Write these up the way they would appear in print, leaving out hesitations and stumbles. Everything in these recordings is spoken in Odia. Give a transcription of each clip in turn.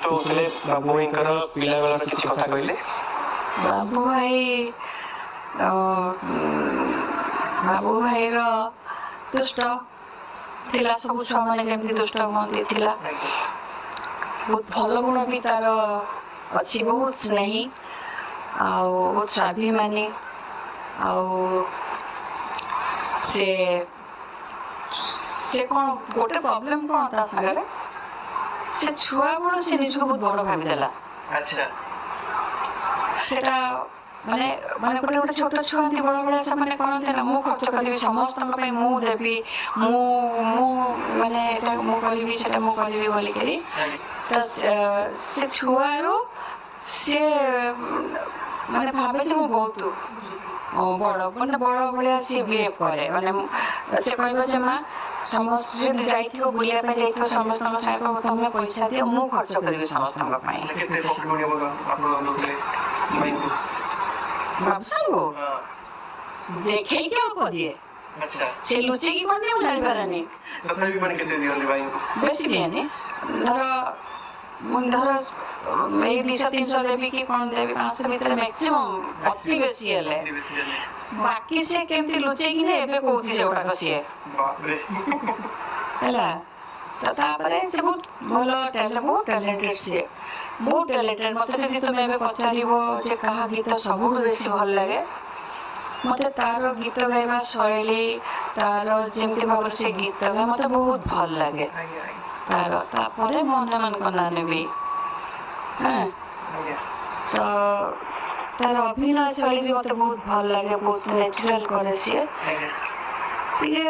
କହୁଥିଲେ ବାବୁ ଭାଇଙ୍କର ପିଲାବେଳର କିଛି କଥା କହିଲେ। ବାବୁ ଭାଇର ଦୁଷ୍ଟ ଥିଲା, ସବୁ ଛୁଆମାନେ ଯେମିତି ଦୁଷ୍ଟ ହୁଅନ୍ତି ଥିଲା। ବହୁତ ଭଲ ଗୁଣ ବି ତାର ଅଛି, ବହୁତ ସ୍ନେହୀ ଆଉ ବହୁତ ସ୍ୱାଭିମାନୀ। ଆଉ ସେ କ'ଣ ଗୋଟେ ପ୍ରୋବ୍ଲେମ୍ କ'ଣ ତା ସାଙ୍ଗରେ, ସେ ଛୁଆ ବେଳୁ ସେ ନିଜକୁ ବହୁତ ବଡ଼ ଭାବିଦେଲା। ସେଟା ମାନେ ଗୋଟେ ଗୋଟେ ଛୋଟ ଛୁଆ ଏମିତି ବଡ଼ ଭଳିଆ ସେମାନେ କରନ୍ତି ନା, ମୁଁ ଖର୍ଚ୍ଚ କରିବି, ସମସ୍ତଙ୍କ ପାଇଁ ମୁଁ ଦେବି, ମୁଁ ମାନେ ଏଟା ମୁଁ କରିବି, ସେଟା ମୁଁ କରିବି ବୋଲିକିରି। ତ ସେ ଛୁଆରୁ ସିଏ ମାନେ ଭାବେ ଯେ ମୁଁ ବହୁତ ବଡ଼, ମାନେ ବଡ଼ ଭଳିଆ ସିଏ ବିହେଭ୍ କରେ। ମାନେ ସେ କହିବ ଯେ ମା, ସମସ୍ତେ ଯଦି ଯାଇଥିବ ବୁଲିବା ପାଇଁ ଯାଇଥିବ ସମସ୍ତଙ୍କ ସାଙ୍ଗରେ, କହିବ ତମେ ପଇସା ଦିଅ, ମୁଁ ଖର୍ଚ୍ଚ କରିବି ସମସ୍ତଙ୍କ ପାଇଁ। ବାବୁସାନକୁ ଦେଖେଇକି ଅଳ୍ପ ଦିଏ, ସେ ଲୁଚେଇକି କ'ଣ ଦିଏ ମୁଁ ଜାଣିପାରେନି। ବେଶୀ ଦିଏନି, ଧର ଏଇ 200-300 ଦେବି କି କ'ଣ ଦେବି, 500 ଭିତରେ ମ୍ୟାକ୍ସିମମ୍, ଅତି ବେଶୀ ହେଲେ। ବାକି ସେ କେମିତି ଲୁଚେଇକି ନିଏ ଏବେ କହୁଛି ସେଗୁଡ଼ାକ ସିଏ ହେଲା। ତ ତାପରେ ସେ ବହୁତ ଭଲ, ବହୁତ ଟ୍ୟାଲେଣ୍ଟେଡ୍, ସିଏ ବହୁତ ଟ୍ୟାଲେଣ୍ଟେଡ୍। ମୋତେ ଯଦି ତୁମେ ଏବେ ପଚାରିବ ଯେ କାହା ଗୀତ ସବୁଠୁ ବେଶୀ ଭଲ ଲାଗେ, ମୋତେ ତାର ଗୀତ ଗାଇବା ଶୈଳୀ, ତାର ଯେମିତି ଭାବରେ ସେ ଗୀତ ଗାଏ ମୋତେ ବହୁତ ଭଲ ଲାଗେ ତାର। ତାପରେ ମୁଁ ଅନ୍ୟମାନଙ୍କ ନାଁ ନେବି। ତ ତାର ଅଭିନୟ ଶୈଳୀ ବି ମୋତେ ବହୁତ ଭଲ ଲାଗେ, ବହୁତ ନ୍ୟାଚୁରାଲ୍ କରେ ସିଏ। ଟିକେ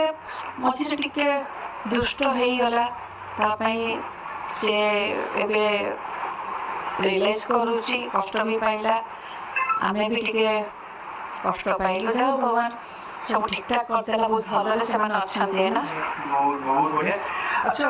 ମଝିରେ ଟିକେ ଦୁଷ୍ଟ ହେଇଗଲା, ତା ପାଇଁ ସିଏ ଏବେ ରିୟଲାଇଜ୍ କରୁଛି, କଷ୍ଟ ବି ପାଇଲା, ଆମେ ବି ଟିକେ କଷ୍ଟ ପାଇଲୁ। ଯାଉ ଭଗବାନ ସବୁ ଠିକ୍ ଠାକ୍ କରିଦେଲା, ବହୁତ ଭଲରେ ସେମାନେ ଅଛନ୍ତି ନା। ବହୁତ ବଢିଆ। ଆଚ୍ଛା।